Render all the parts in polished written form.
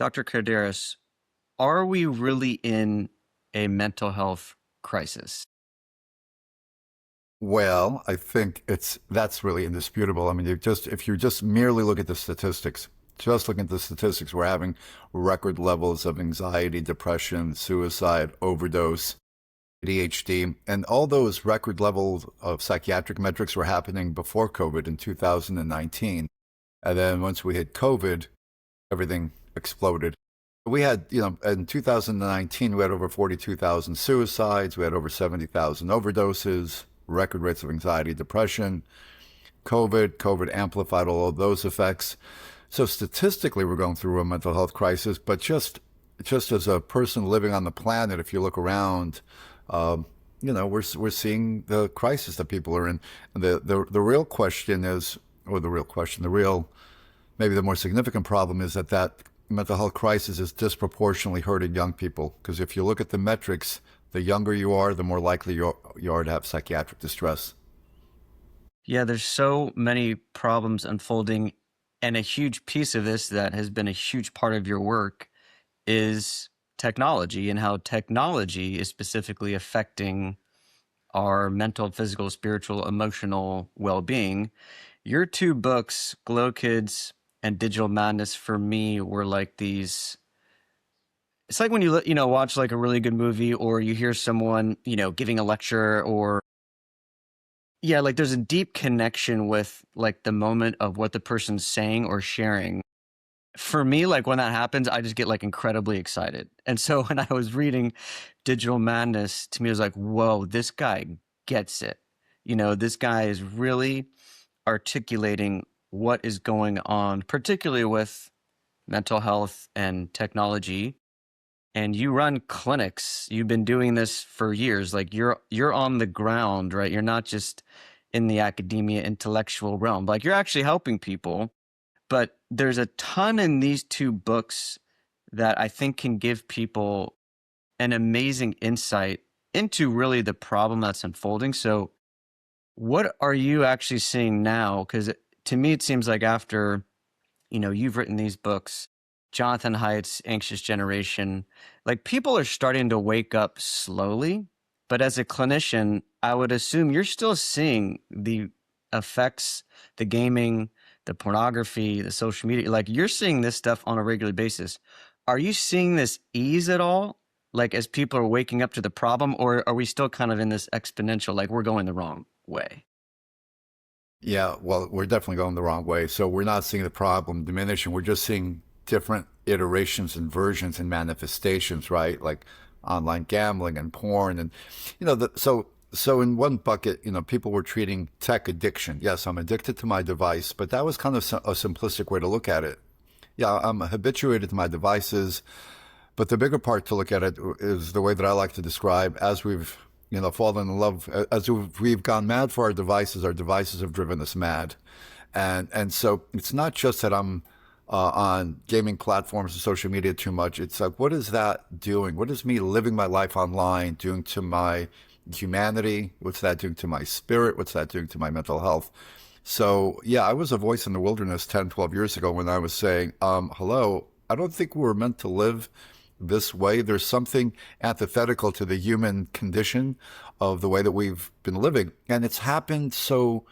Dr. Kardaras, are we really in a mental health crisis? Well, I think that's really indisputable. I mean, if you just merely look at the statistics, just looking at the statistics, we're having record levels of anxiety, depression, suicide, overdose, ADHD, and all those record levels of psychiatric metrics were happening before COVID in 2019. And then once we hit COVID, everything exploded. We had, in 2019, we had over 42,000 suicides. We had over 70,000 overdoses, record rates of anxiety, depression. COVID amplified all of those effects. So statistically, we're going through a mental health crisis, but just as a person living on the planet, if you look around, we're seeing the crisis that people are in. And the real question is, or the real question, maybe the more significant problem is that mental health crisis is disproportionately hurting young people. Because if you look at the metrics, the younger you are, the more likely you are to have psychiatric distress. Yeah, there's so many problems unfolding, and a huge piece of this that has been a huge part of your work is technology and how technology is specifically affecting our mental, physical, spiritual, emotional well-being. Your two books, Glow Kids and Digital Madness, for me were like these. It's like when you watch like a really good movie, or you hear someone giving a lecture, or yeah, like there's a deep connection with like the moment of what the person's saying or sharing. For me, like when that happens, I just get like incredibly excited. And so when I was reading Digital Madness, to me it was like, whoa, this guy gets it. This guy is really articulating what is going on, particularly with mental health and technology. And you run clinics. You've been doing this for years. Like you're on the ground, right? You're not just in the academia intellectual realm. Like you're actually helping people. But there's a ton in these two books that I think can give people an amazing insight into really the problem that's unfolding. So what are you actually seeing now? Because to me, it seems like after, you've written these books, Jonathan Haidt's Anxious Generation, like people are starting to wake up slowly. But as a clinician, I would assume you're still seeing the effects, the gaming, the pornography, the social media, like you're seeing this stuff on a regular basis. Are you seeing this ease at all? Like as people are waking up to the problem, or are we still kind of in this exponential, like we're going the wrong way? Yeah, well, we're definitely going the wrong way. So we're not seeing the problem diminish, and we're just seeing different iterations and versions and manifestations, right? Like online gambling and porn, and so in one bucket, people were treating tech addiction. Yes, I'm addicted to my device, but that was kind of a simplistic way to look at it. Yeah, I'm habituated to my devices, but the bigger part to look at it is the way that I like to describe as we've fallen in love, as we've gone mad for our devices have driven us mad. And so it's not just that I'm on gaming platforms and social media too much. It's like, what is that doing? What is me living my life online doing to my humanity? What's that doing to my spirit? What's that doing to my mental health? So, yeah, I was a voice in the wilderness 10, 12 years ago when I was saying, hello, I don't think we're meant to live this way. There's something antithetical to the human condition of the way that we've been living. And it's happened so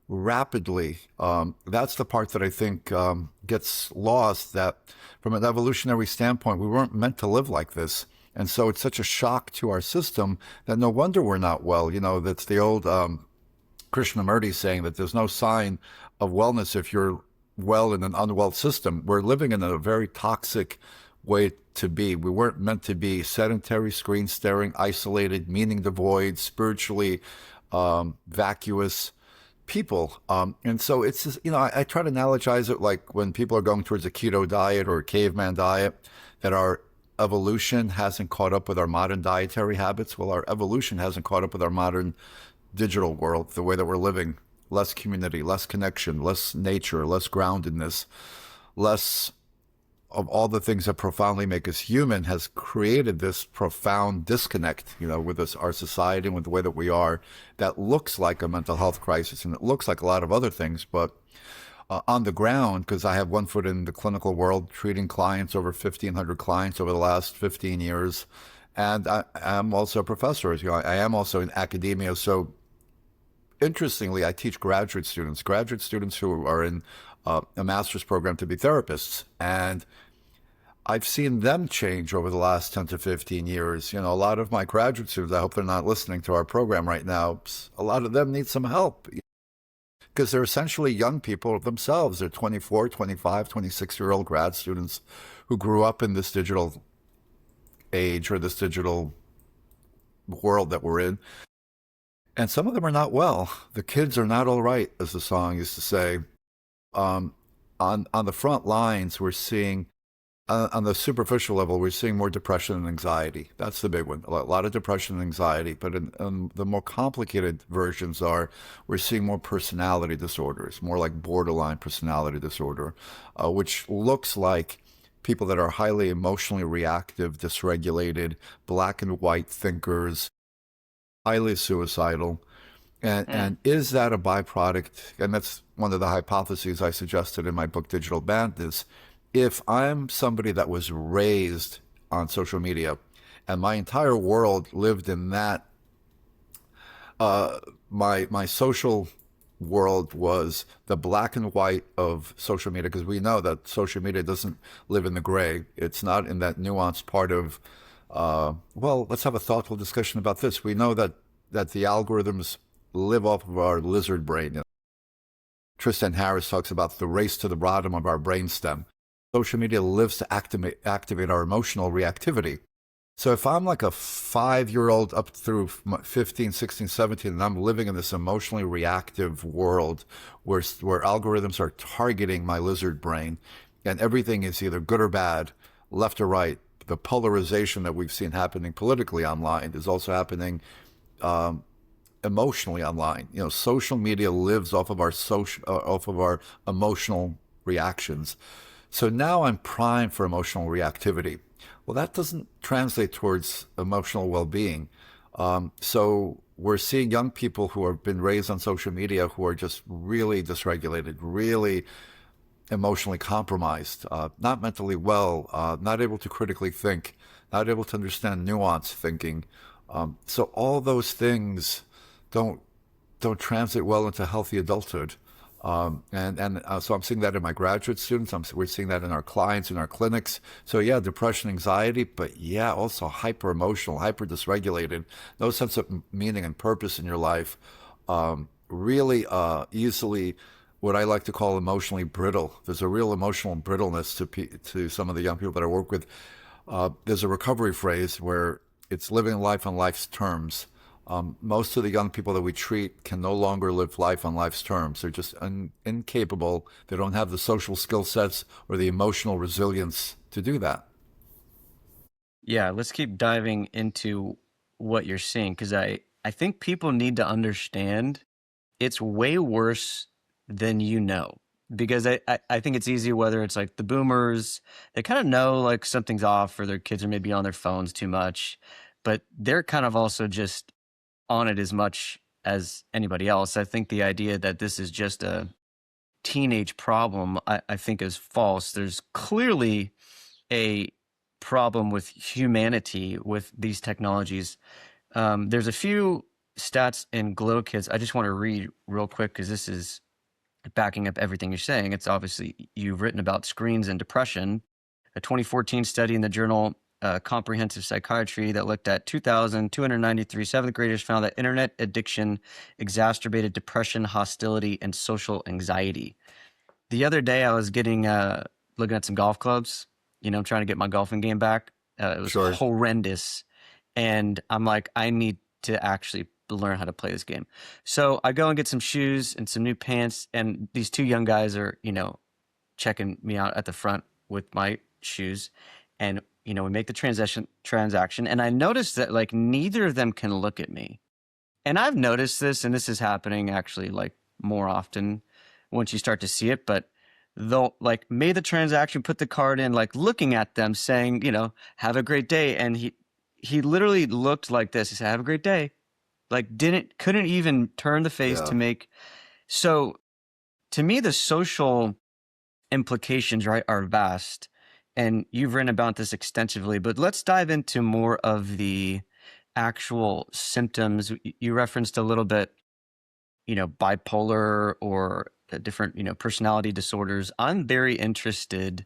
rapidly. That's the part that I think gets lost, that from an evolutionary standpoint, we weren't meant to live like this. And so it's such a shock to our system that no wonder we're not well. That's the old Krishnamurti saying that there's no sign of wellness if you're well in an unwell system. We're living in a very toxic way to be. We weren't meant to be sedentary, screen staring, isolated, meaning devoid, spiritually vacuous people. And so it's just, I try to analogize it like when people are going towards a keto diet or a caveman diet, that our evolution hasn't caught up with our modern dietary habits. Well, our evolution hasn't caught up with our modern digital world, the way that we're living. Less community, less connection, less nature, less groundedness, less of all the things that profoundly make us human, has created this profound disconnect, with us, our society, and with the way that we are, that looks like a mental health crisis, and it looks like a lot of other things. But on the ground because I have one foot in the clinical world, treating clients, over 1,500 clients over the last 15 years. And I am also a professor. You know, I am also in academia. So interestingly, I teach graduate students who are in a master's program to be therapists. And I've seen them change over the last 10 to 15 years. You know, a lot of my graduate students, I hope they're not listening to our program right now, a lot of them need some help because they're essentially young people themselves. They're 24, 25, 26-year-old grad students who grew up in this digital age or this digital world that we're in. And some of them are not well. The kids are not all right, as the song used to say. Um, on the front lines, we're seeing on the superficial level, we're seeing more depression and anxiety. That's the big one. A lot of depression and anxiety. But in the more complicated versions are we're seeing more personality disorders, more like borderline personality disorder, which looks like people that are highly emotionally reactive, dysregulated, black and white thinkers, highly suicidal. And is that a byproduct? And that's one of the hypotheses I suggested in my book, Digital Bandits. If I'm somebody that was raised on social media and my entire world lived in that, my social world was the black and white of social media, because we know that social media doesn't live in the gray. It's not in that nuanced part of, well, let's have a thoughtful discussion about this. We know that the algorithms live off of our lizard brain. You know, Tristan Harris talks about the race to the bottom of our brainstem. Social media lives to activate our emotional reactivity. So if I'm like a 5-year-old up through 15, 16, 17, and I'm living in this emotionally reactive world where algorithms are targeting my lizard brain and everything is either good or bad, left or right, the polarization that we've seen happening politically online is also happening emotionally online. You know, social media lives off of our emotional reactions. So now I'm primed for emotional reactivity. Well, that doesn't translate towards emotional well-being. So we're seeing young people who have been raised on social media who are just really dysregulated, really emotionally compromised, not mentally well, not able to critically think, not able to understand nuanced thinking. So all those things don't translate well into healthy adulthood. So I'm seeing that in my graduate students. We're seeing that in our clients, in our clinics. So yeah, depression, anxiety, but yeah, also hyper emotional, hyper dysregulated, no sense of meaning and purpose in your life. Really easily what I like to call emotionally brittle. There's a real emotional brittleness to some of the young people that I work with. There's a recovery phrase where it's living life on life's terms. Most of the young people that we treat can no longer live life on life's terms. They're just incapable. They don't have the social skill sets or the emotional resilience to do that. Yeah, let's keep diving into what you're seeing because I think people need to understand it's way worse than you know. Because I think it's easy, whether it's like the boomers, they kind of know like something's off or their kids are maybe on their phones too much, but they're kind of also just on it as much as anybody else. I think the idea that this is just a teenage problem, I think is false. There's clearly a problem with humanity with these technologies. There's a few stats in Glow Kids I just want to read real quick because this is backing up everything you're saying. It's obviously you've written about screens and depression. A 2014 study in the journal Comprehensive Psychiatry that looked at 2,293 seventh graders found that internet addiction exacerbated depression, hostility, and social anxiety. The other day, I was looking at some golf clubs. You know, trying to get my golfing game back. It was Sure. horrendous, and I'm like, I need to actually learn how to play this game. So I go and get some shoes and some new pants, and these two young guys are, you know, checking me out at the front with my shoes, and you know, we make the transaction, and I noticed that like neither of them can look at me. And I've noticed this, and this is happening actually like more often once you start to see it, but they'll like made the transaction, put the card in, like looking at them saying, you know, have a great day. And he literally looked like this. He said, have a great day. Like couldn't even turn the face Yeah. to make. So to me, the social implications, right, are vast. And you've written about this extensively, but let's dive into more of the actual symptoms. You referenced a little bit, bipolar or different, personality disorders. I'm very interested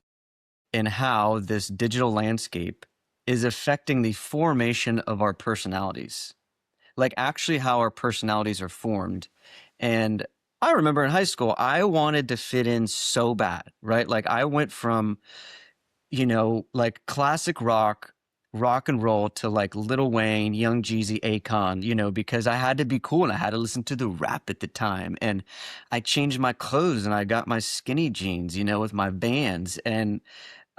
in how this digital landscape is affecting the formation of our personalities, like actually how our personalities are formed. And I remember in high school, I wanted to fit in so bad, right? Like I went from, like classic rock and roll to like Lil Wayne, Young Jeezy, Akon, because I had to be cool and I had to listen to the rap at the time. And I changed my clothes and I got my skinny jeans, with my Vans. And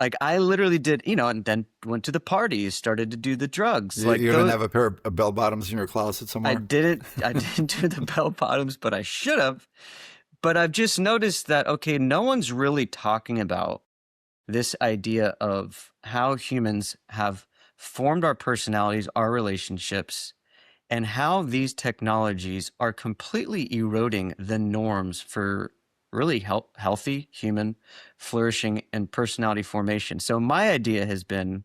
like I literally did, and then went to the parties, started to do the drugs. Like You didn't those, have a pair of bell bottoms in your closet I somewhere? didn't I didn't do the bell bottoms, but I should have. But I've just noticed that okay, no one's really talking about this idea of how humans have formed our personalities, our relationships, and how these technologies are completely eroding the norms for really healthy human flourishing and personality formation. So my idea has been,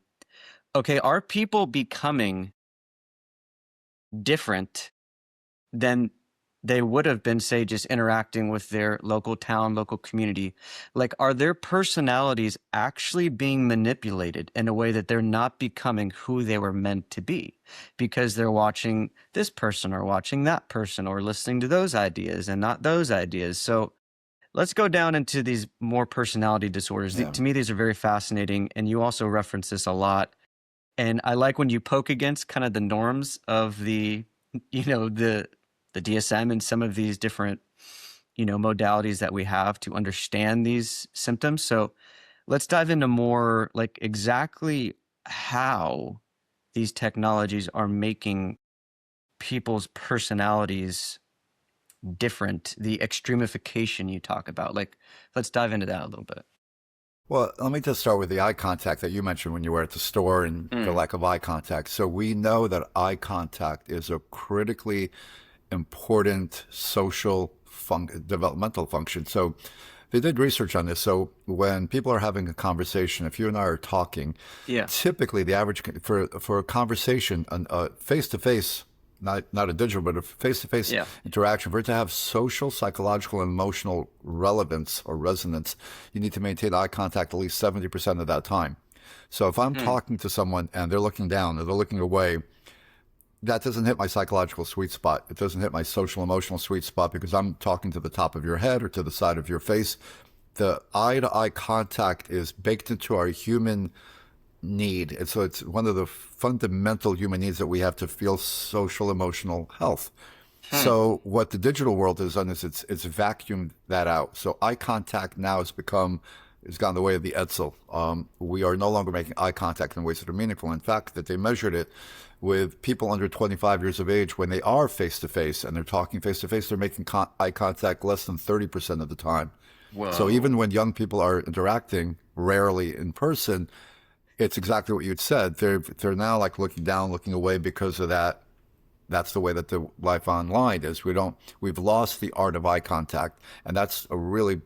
okay, are people becoming different than they would have been, say, just interacting with their local town, local community? Like, are their personalities actually being manipulated in a way that they're not becoming who they were meant to be because they're watching this person or watching that person or listening to those ideas and not those ideas? So let's go down into these more personality disorders. Yeah. To me, these are very fascinating. And you also reference this a lot. And I like when you poke against kind of the norms of the DSM and some of these different, modalities that we have to understand these symptoms. So let's dive into more like exactly how these technologies are making people's personalities different, the extremification you talk about. Like, let's dive into that a little bit. Well, let me just start with the eye contact that you mentioned when you were at the store and the Mm, lack of eye contact. So we know that eye contact is a critically important social developmental function. So they did research on this. So when people are having a conversation, if you and I are talking, yeah. typically the average for a conversation, face to face, not a digital, but a face to face Yeah. interaction, for it to have social, psychological, and emotional relevance or resonance, you need to maintain eye contact at least 70% of that time. So if I'm Mm, talking to someone and they're looking down or they're looking away, that doesn't hit my psychological sweet spot. It doesn't hit my social emotional sweet spot because I'm talking to the top of your head or to the side of your face. The eye to eye contact is baked into our human need. And so it's one of the fundamental human needs that we have to feel social emotional health. hmm. So what the digital world has done is it's vacuumed that out. So eye contact now has gone the way of the Edsel. We are no longer making eye contact in ways that are meaningful. In fact, that they measured it with people under 25 years of age when they are face to face and they're talking face to face, they're making eye contact less than 30% of the time. So Whoa. even when young people are interacting, rarely in person, it's exactly what you'd said. They're now like looking down, looking away because of that. That's the way that the life online is. We've lost the art of eye contact, and that's a really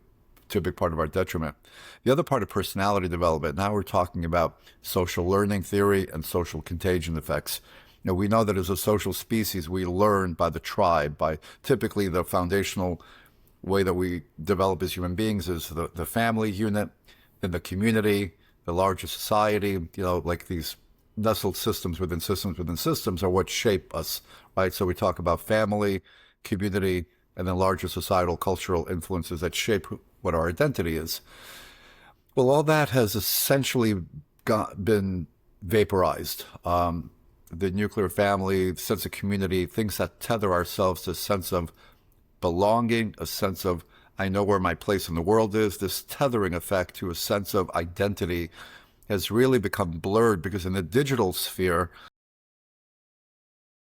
too big part of our detriment. The other part of personality development, now we're talking about social learning theory and social contagion effects. We know that as a social species, we learn by the tribe, by typically the foundational way that we develop as human beings is the family unit, then the community, the larger society, like these nestled systems within systems within systems are what shape us, right? So we talk about family, community, and then larger societal cultural influences that shape what our identity is. Well, all that has essentially been vaporized. The nuclear family, the sense of community, things that tether ourselves to a sense of belonging, a sense of, I know where my place in the world is, this tethering effect to a sense of identity has really become blurred because in the digital sphere,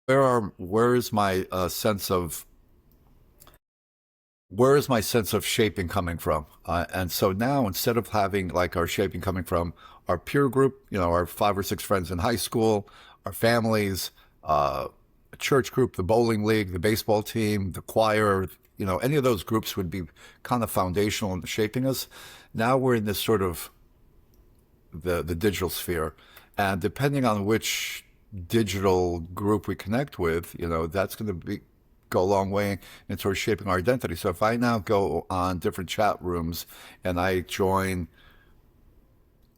where is my sense of shaping coming from? And so now instead of having like our shaping coming from our peer group, our 5 or 6 friends in high school, our families, a church group, the bowling league, the baseball team, the choir, any of those groups would be kind of foundational in shaping us. Now we're in this sort of the digital sphere, and depending on which digital group we connect with, that's going to go a long way in sort of shaping our identity. So if I now go on different chat rooms and I join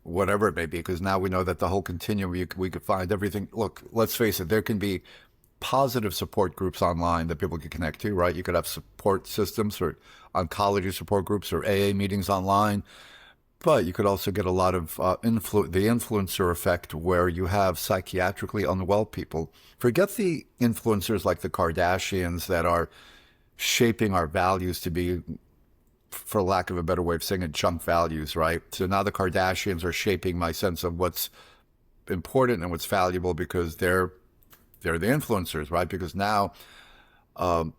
whatever it may be, because now we know that the whole continuum, we could find everything. Look, let's face it, there can be positive support groups online that people can connect to, right? You could have support systems or oncology support groups or AA meetings online. But you could also get a lot of the influencer effect, where you have psychiatrically unwell people. Forget the influencers like the Kardashians that are shaping our values to be, for lack of a better way of saying it, junk values, right? So now the Kardashians are shaping my sense of what's important and what's valuable, because they're the influencers, right? Because now I'll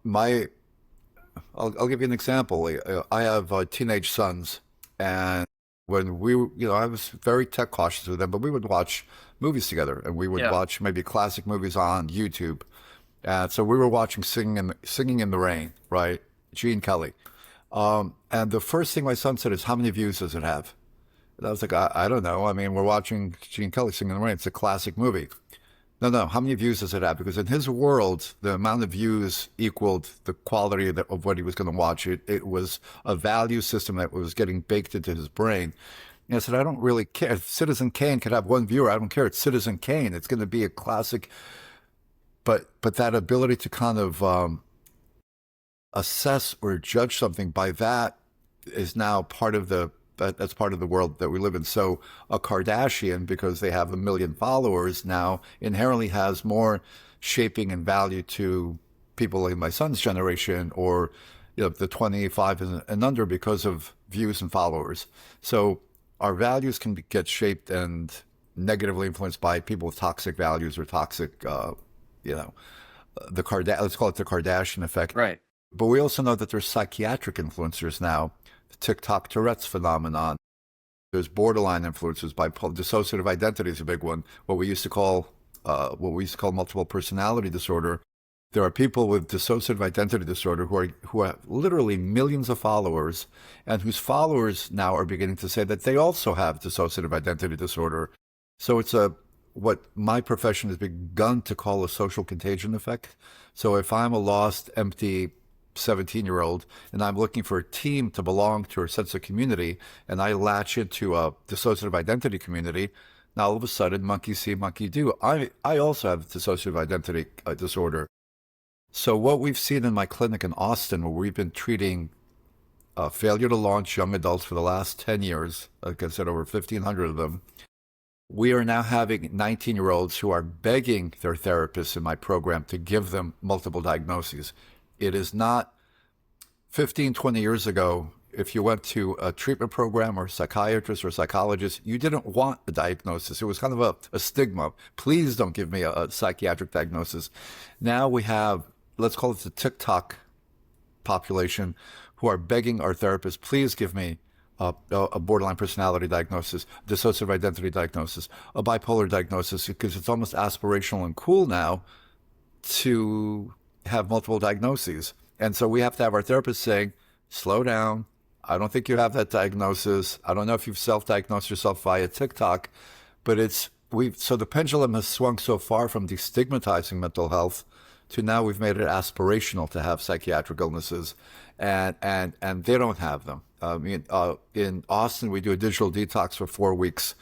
give you an example. I have teenage sons, and when I was very tech cautious with them, but we would watch movies together, and we would Yeah. watch maybe classic movies on YouTube. So we were watching Singing in the Rain, right? Gene Kelly. And the first thing my son said is, "How many views does it have?" And I was like, I don't know. I mean, we're watching Gene Kelly Singing in the Rain. It's a classic movie. No. How many views does it have? Because in his world, the amount of views equaled the quality of what he was going to watch. It was a value system that was getting baked into his brain. And I said, I don't really care. If Citizen Kane could have one viewer, I don't care. It's Citizen Kane. It's going to be a classic. But that ability to kind of assess or judge something by that is now that's part of the world that we live in. So a Kardashian, because they have 1 million followers now, inherently has more shaping and value to people like my son's generation, or the 25 and under, because of views and followers. So our values can get shaped and negatively influenced by people with toxic values or toxic, let's call it the Kardashian effect. Right. But we also know that there's psychiatric influencers now. The TikTok Tourette's phenomenon. There's borderline influencers. Dissociative identity is a big one. What we used to call multiple personality disorder. There are people with dissociative identity disorder who have literally millions of followers, and whose followers now are beginning to say that they also have dissociative identity disorder. So it's what my profession has begun to call a social contagion effect. So if I'm a lost, empty 17-year-old and I'm looking for a team to belong to, or sense of community, and I latch into a dissociative identity community, now all of a sudden, monkey see, monkey do. I also have dissociative identity disorder. So what we've seen in my clinic in Austin, where we've been treating failure to launch young adults for the last 10 years, like I said, over 1,500 of them, we are now having 19-year-olds who are begging their therapists in my program to give them multiple diagnoses. It is not 15, 20 years ago. If you went to a treatment program or a psychiatrist or psychologist, you didn't want a diagnosis. It was kind of a stigma. Please don't give me a psychiatric diagnosis. Now we have, let's call it the TikTok population, who are begging our therapists, please give me a borderline personality diagnosis, dissociative identity diagnosis, a bipolar diagnosis, because it's almost aspirational and cool now to have multiple diagnoses. And so we have to have our therapist saying, slow down. I don't think you have that diagnosis. I don't know if you've self-diagnosed yourself via TikTok, but so the pendulum has swung so far from destigmatizing mental health to now we've made it aspirational to have psychiatric illnesses, and they don't have them. In Austin, we do a digital detox for 4 weeks,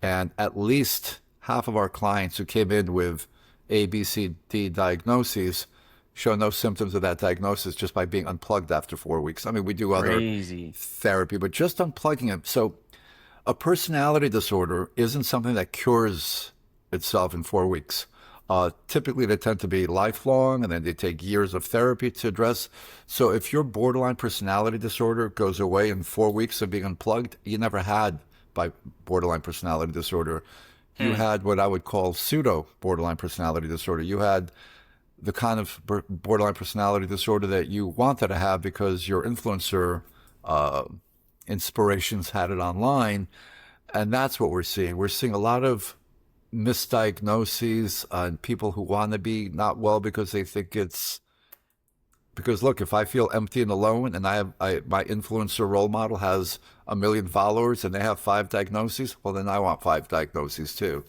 and at least half of our clients who came in with A, B, C, D diagnoses show no symptoms of that diagnosis just by being unplugged after 4 weeks. I mean, we do other therapy, but just unplugging them. So a personality disorder isn't something that cures itself in 4 weeks. Typically, they tend to be lifelong, and then they take years of therapy to address. So if your borderline personality disorder goes away in 4 weeks of being unplugged, you never had borderline personality disorder. You had what I would call pseudo borderline personality disorder. You had the kind of borderline personality disorder that you wanted to have because your influencer inspirations had it online. And that's what we're seeing. We're seeing a lot of misdiagnoses and people who want to be not well because they think it's Because look, if I feel empty and alone, and my influencer role model has 1 million followers and they have 5 diagnoses, well, then I want 5 diagnoses too.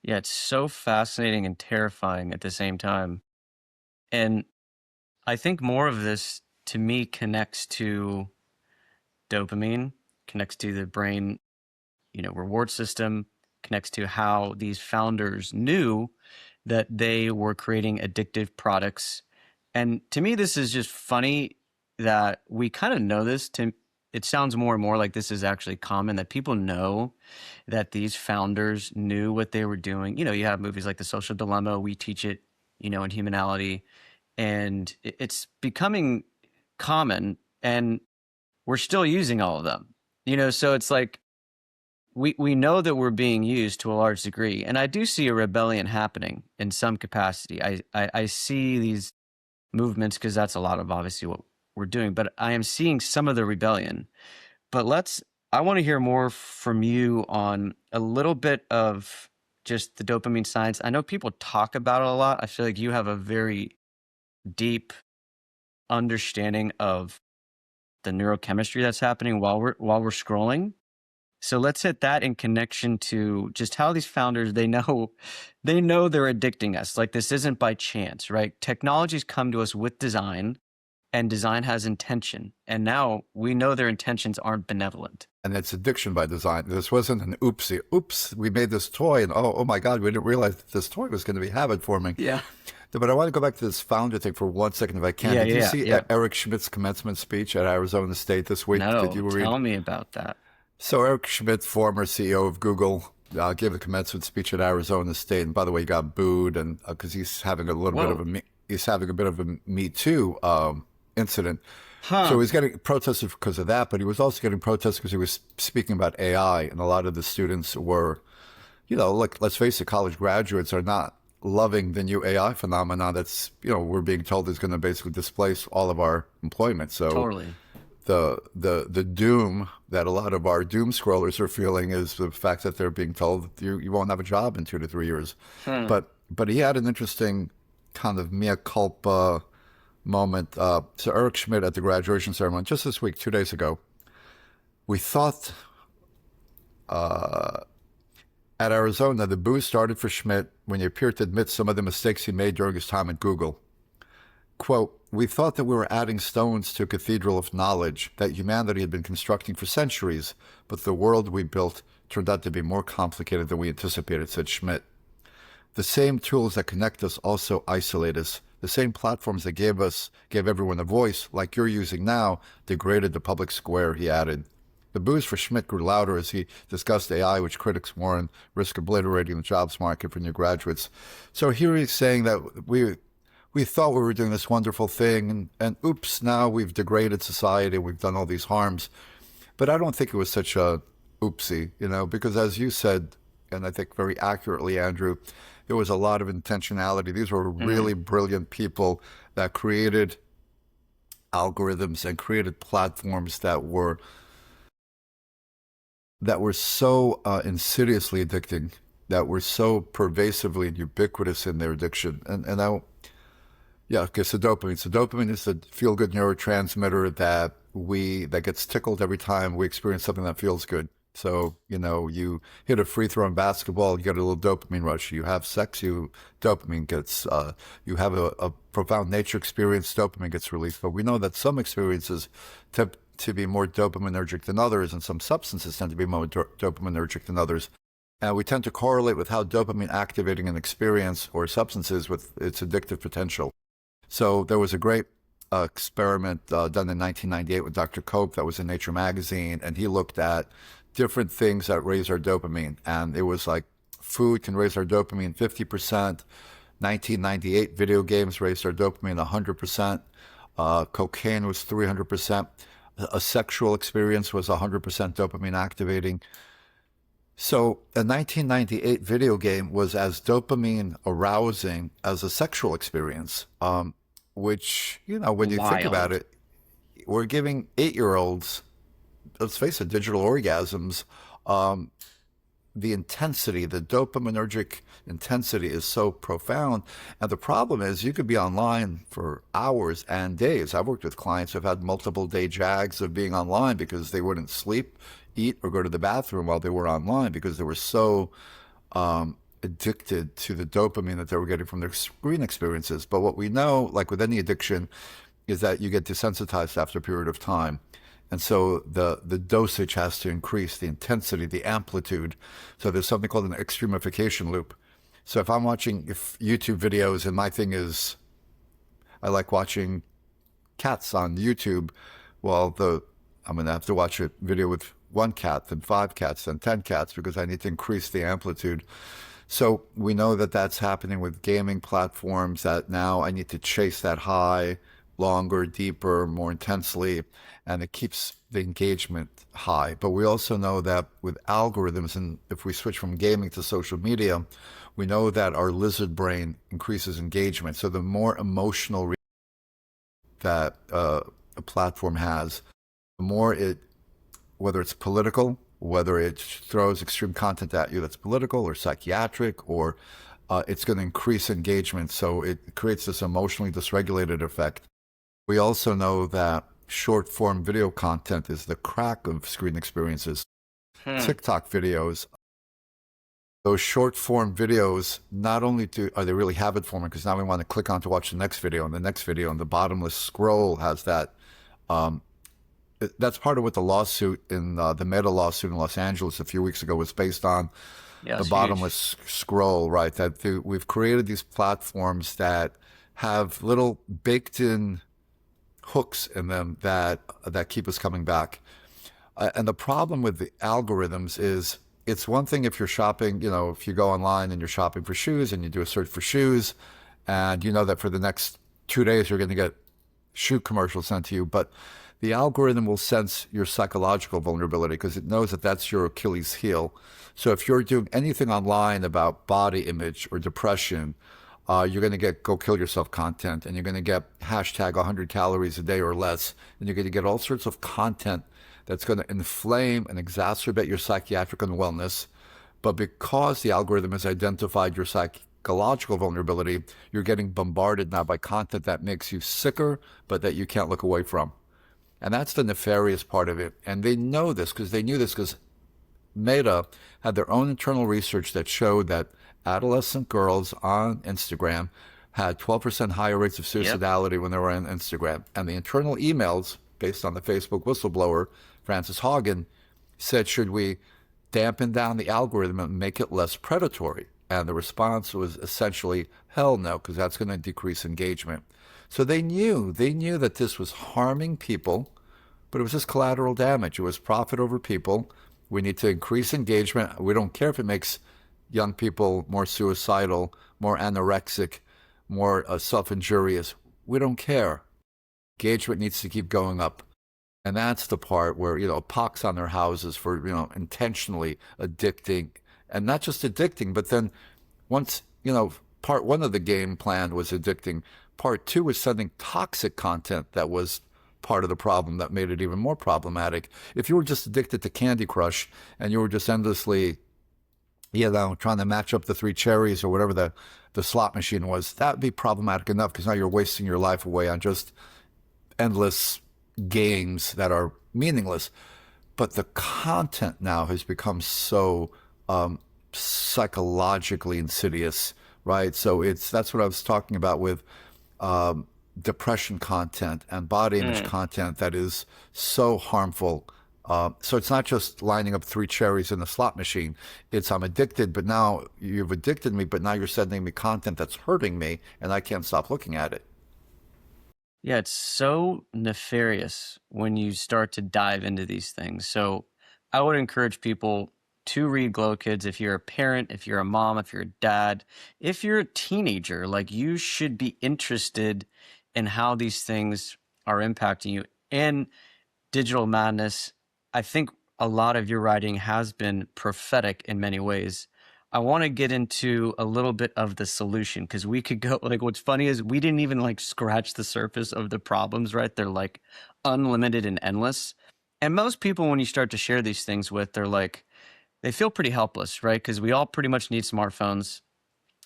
Yeah, it's so fascinating and terrifying at the same time. And I think more of this to me connects to dopamine, connects to the brain, reward system, connects to how these founders knew that they were creating addictive products. And to me, this is just funny that we kind of know this. It sounds more and more like this is actually common, that people know that these founders knew what they were doing. You have movies like The Social Dilemma. We teach it, in Humanality, and it's becoming common, and we're still using all of them. So it's like we know that we're being used to a large degree, and I do see a rebellion happening in some capacity. I see these movements because that's a lot of obviously what we're doing, but I am seeing some of the rebellion. But I want to hear more from you on a little bit of just the dopamine science. I know people talk about it a lot. I feel like you have a very deep understanding of the neurochemistry that's happening while we're scrolling. So let's hit that in connection to just how these founders, they know they're addicting us. Like, this isn't by chance, right? Technologies come to us with design, and design has intention. And now we know their intentions aren't benevolent. And it's addiction by design. This wasn't an oopsie. Oops, we made this toy, and oh my God, we didn't realize that this toy was going to be habit forming. Yeah. But I want to go back to this founder thing for 1 second, if I can. Yeah, Did you yeah, see yeah. Eric Schmidt's commencement speech at Arizona State this week? No, Did you read? tell me about that. So Eric Schmidt, former CEO of Google, gave a commencement speech at Arizona State, and by the way, he got booed, and because he's having a little bit of a Me Too incident. So he's getting protested because of that, but he was also getting protested because he was speaking about AI, and a lot of the students were, like, let's face it, college graduates are not loving the new AI phenomenon that's, we're being told is going to basically displace all of our employment. So Totally. the doom that a lot of our doom scrollers are feeling is the fact that they're being told you won't have a job in 2 to 3 years. But he had an interesting kind of mea culpa moment. So Eric Schmidt at the graduation ceremony just this week, 2 days ago, we thought at Arizona the boo started for Schmidt when he appeared to admit some of the mistakes he made during his time at Google. Quote, "We thought that we were adding stones to a cathedral of knowledge that humanity had been constructing for centuries, but the world we built turned out to be more complicated than we anticipated," said Schmidt. "The same tools that connect us also isolate us. The same platforms that gave everyone a voice, like you're using now, degraded the public square," he added. The boos for Schmidt grew louder as he discussed AI, which critics warn risk obliterating the jobs market for new graduates. So here he's saying that we thought we were doing this wonderful thing, and oops, now we've degraded society, we've done all these harms. But I don't think it was such a oopsie, because as you said, and I think very accurately, Andrew, there was a lot of intentionality. These were really brilliant people that created algorithms and created platforms that were so insidiously addicting, that were so pervasively and ubiquitous in their addiction. Yeah, okay, so dopamine. So dopamine is the feel-good neurotransmitter that gets tickled every time we experience something that feels good. So, you hit a free throw in basketball, you get a little dopamine rush. You have sex, dopamine gets, you have a profound nature experience, dopamine gets released. But we know that some experiences tend to be more dopaminergic than others, and some substances tend to be more dopaminergic than others. And we tend to correlate with how dopamine activating an experience or substances with its addictive potential. So there was a great experiment done in 1998 with Dr. Cope that was in Nature magazine, and he looked at different things that raise our dopamine. And it was like food can raise our dopamine 50%. 1998 video games raised our dopamine 100%. Cocaine was 300%. A sexual experience was 100% dopamine activating. So a 1998 video game was as dopamine arousing as a sexual experience, which, when you think about it, we're giving 8-year-olds, let's face it, digital orgasms. the intensity, the dopaminergic intensity is so profound. And the problem is you could be online for hours and days. I've worked with clients who've had multiple day jags of being online because they wouldn't sleep, eat, or go to the bathroom while they were online because they were so addicted to the dopamine that they were getting from their screen experiences. But what we know, like with any addiction, is that you get desensitized after a period of time. And so the dosage has to increase, the intensity, the amplitude. So there's something called an extremification loop. So if I'm watching YouTube videos, and my thing is I like watching cats on YouTube, well, I'm going to have to watch a video with one cat, then five cats, then 10 cats, because I need to increase the amplitude. So we know that that's happening with gaming platforms, that now I need to chase that high longer, deeper, more intensely, and it keeps the engagement high. But we also know that with algorithms, and if we switch from gaming to social media, we know that our lizard brain increases engagement. So the more emotional that a platform has, the more it, whether it's political, whether it throws extreme content at you that's political or psychiatric, or it's going to increase engagement. So it creates this emotionally dysregulated effect. We also know that short form video content is the crack of screen experiences. TikTok videos, those short form videos, not only are they really habit forming, because now we want to click on to watch the next video and the next video, and the bottomless scroll has that. That's part of what the lawsuit in the Meta lawsuit in Los Angeles a few weeks ago was based on. Yeah, The it's bottomless scroll, right? That we've created these platforms that have little baked in hooks in them that keep us coming back. And the problem with the algorithms is it's one thing if you're shopping, if you go online and you're shopping for shoes and you do a search for shoes, and you know that for the next 2 days you're going to get shoe commercials sent to you. But the algorithm will sense your psychological vulnerability because it knows that that's your Achilles heel. So if you're doing anything online about body image or depression, you're going to get go kill yourself content, and you're going to get hashtag 100 calories a day or less, and you're going to get all sorts of content that's going to inflame and exacerbate your psychiatric unwellness. But because the algorithm has identified your psychological vulnerability, you're getting bombarded now by content that makes you sicker, but that you can't look away from. And that's the nefarious part of it. And they know this because they knew this because Meta had their own internal research that showed that adolescent girls on Instagram had 12% higher rates of suicidality when they were on Instagram. And the internal emails, based on the Facebook whistleblower, Frances Haugen, said, should we dampen down the algorithm and make it less predatory? And the response was essentially, hell no, because that's going to decrease engagement. So they knew that this was harming people, but it was just collateral damage. It was profit over people. We need to increase engagement. We don't care if it makes young people more suicidal, more anorexic, more self-injurious. We don't care. Engagement needs to keep going up. And that's the part where, pox on their houses for, intentionally addicting. And not just addicting, but then once, part one of the game plan was addicting. Part two was sending toxic content that was part of the problem that made it even more problematic. If you were just addicted to Candy Crush and you were just endlessly, trying to match up the three cherries or whatever the slot machine was, that would be problematic enough because now you're wasting your life away on just endless games that are meaningless. But the content now has become so psychologically insidious, right? So that's what I was talking about with depression content and body image content that is so harmful. So it's not just lining up three cherries in the slot machine. It's I'm addicted, but now you've addicted me, but now you're sending me content that's hurting me, and I can't stop looking at it. Yeah, it's so nefarious when you start to dive into these things. So I would encourage people to read Glow Kids. If you're a parent, if you're a mom, if you're a dad, if you're a teenager, like you should be interested in how these things are impacting you. And Digital Madness, I think a lot of your writing has been prophetic in many ways. I want to get into a little bit of the solution because we could go like what's funny is we didn't even like scratch the surface of the problems, right? They're like unlimited and endless. And most people, when you start to share these things with, they're like, they feel pretty helpless, right? Because we all pretty much need smartphones.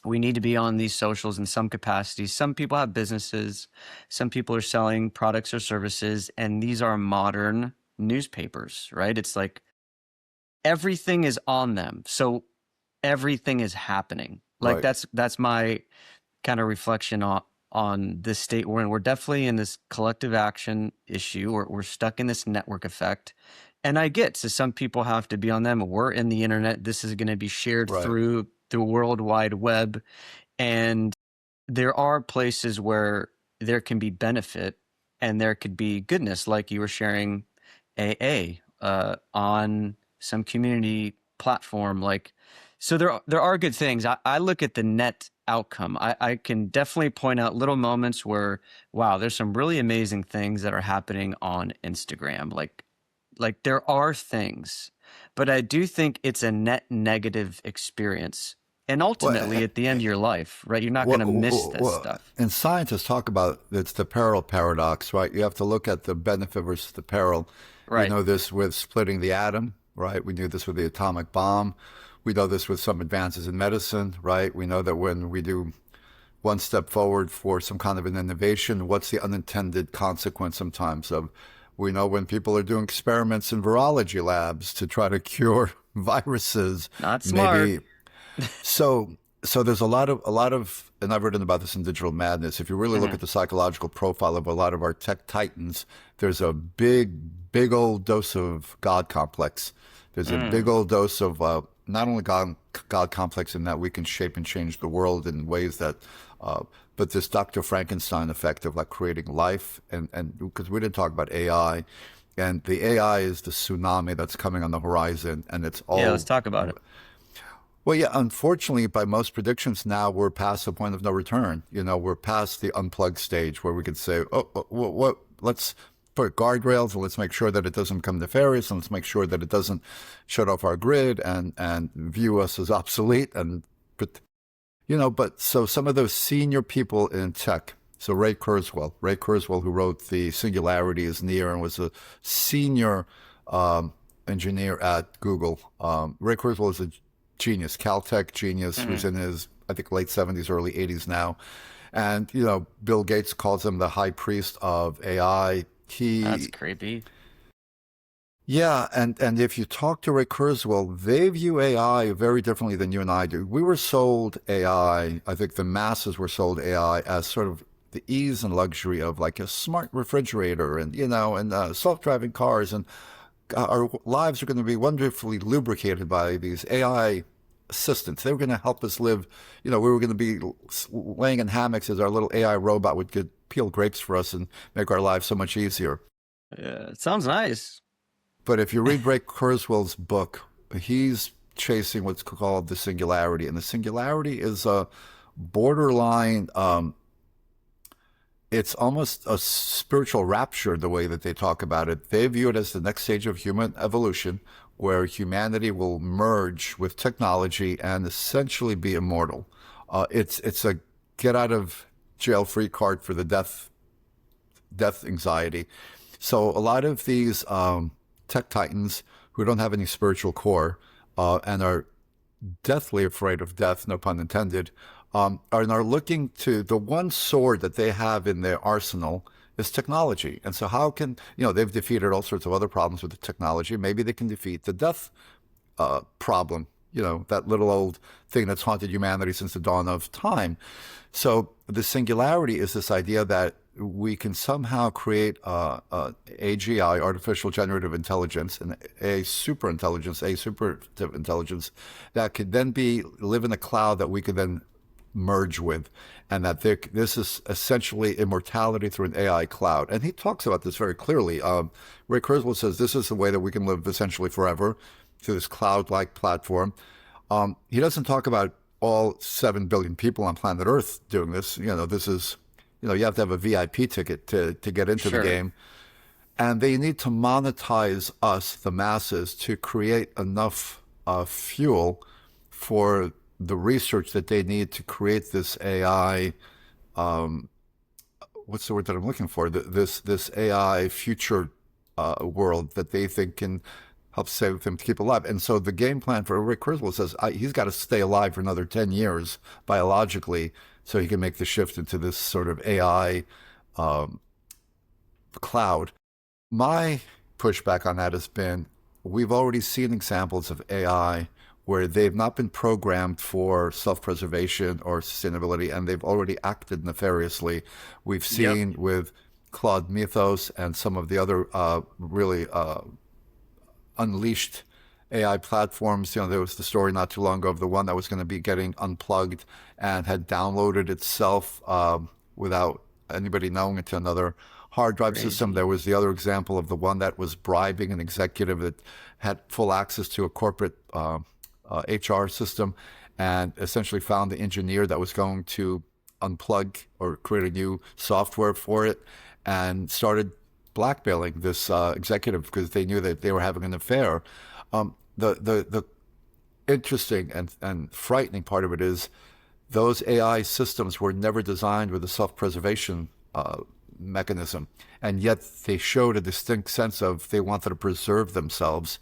We need to be on these socials in some capacity. Some people have businesses, some people are selling products or services, and these are modern newspapers, right? It's like everything is on them. So everything is happening. Like Right. that's my kind of reflection on this state we're in. We're definitely in this collective action issue. We're stuck in this network effect. And I get, so some people have to be on them. We're in the internet. This is going to be shared Right. through the World Wide Web. And there are places where there can be benefit and there could be goodness, like you were sharing AA on some community platform. Like, so there are good things. I look at the net outcome. I can definitely point out little moments where, wow, there's some really amazing things that are happening on Instagram. Like there are things, but I do think it's a net negative experience. And ultimately, Well, at the end of your life, right, you're not going to miss this stuff. and scientists talk about it's the peril paradox, right? You have to look at the benefit versus the peril. We Right. know this with splitting the atom, right? We knew this with the atomic bomb. We know this with some advances in medicine, right? We know that when we do one step forward for some kind of an innovation, what's the unintended consequence sometimes of? We know when people are doing experiments in virology labs to try to cure viruses, Not smart. maybe so there's a lot of and I've written about this in Digital Madness. If you really look Hmm. at the psychological profile of a lot of our tech titans, there's a big old dose of God complex. There's a big Mm. old dose of not only God complex in that we can shape and change the world in ways that but this Dr. Frankenstein effect of like creating life and because we didn't talk about AI, and the AI is the tsunami that's coming on the horizon, and it's Yeah, let's all. talk about it. Well, yeah, unfortunately, by most predictions now, we're past the point of no return. We're past the unplugged stage where we could say, oh, what, let's put guardrails and let's make sure that it doesn't become nefarious and let's make sure that it doesn't shut off our grid and view us as obsolete. But so some of those senior people in tech, so Ray Kurzweil, who wrote the Singularity is Near and was a senior engineer at Google. Ray Kurzweil is a genius, Caltech genius, who's Hmm. in his, I think, late 70s, early 80s now. And, Bill Gates calls him the high priest of AI. That's He, creepy. yeah, and if you talk to Ray Kurzweil, they view AI very differently than you and I do. We were sold AI, I think the masses were sold AI as sort of the ease and luxury of like a smart refrigerator and self-driving cars, and our lives are going to be wonderfully lubricated by these AI assistants. They were going to help us live. We were going to be laying in hammocks as our little AI robot would peel grapes for us and make our lives so much easier. Yeah, it sounds nice. But if you read Ray Kurzweil's book, he's chasing what's called the singularity. And the singularity is a borderline, it's almost a spiritual rapture, the way that they talk about it. They view it as the next stage of human evolution, where humanity will merge with technology and essentially be immortal. It's a get out of jail free card for the death anxiety. So a lot of these tech titans who don't have any spiritual core and are deathly afraid of death, no pun intended, are looking to the one sword that they have in their arsenal is technology. And so how can, they've defeated all sorts of other problems with the technology. Maybe they can defeat the death problem, that little old thing that's haunted humanity since the dawn of time. So the singularity is this idea that we can somehow create AGI, artificial generative intelligence, and a super intelligence, that could then live in a cloud that we could then merge with, and that this is essentially immortality through an AI cloud. And he talks about this very clearly. Ray Kurzweil says this is the way that we can live essentially forever through this cloud-like platform. He doesn't talk about all 7 billion people on planet Earth doing this. This is, you have to have a VIP ticket to get into the Sure. game. And they need to monetize us, the masses, to create enough fuel for the research that they need to create this AI. What's the word that I'm looking for? This AI future world that they think can helps save him to keep alive. And so the game plan for Ray Kurzweil says he's got to stay alive for another 10 years biologically so he can make the shift into this sort of AI cloud. My pushback on that has been we've already seen examples of AI where they've not been programmed for self-preservation or sustainability, and they've already acted nefariously. We've seen with Claude Mythos and some of the other really unleashed AI platforms. You know, there was the story not too long ago of the one that was going to be getting unplugged and had downloaded itself without anybody knowing into another hard drive system. There was the other example of the one that was bribing an executive that had full access to a corporate HR system and essentially found the engineer that was going to unplug or create a new software for it and started blackmailing this executive because they knew that they were having an affair. The interesting and frightening part of it is those AI systems were never designed with a self-preservation mechanism, and yet they showed a distinct sense of they wanted to preserve themselves.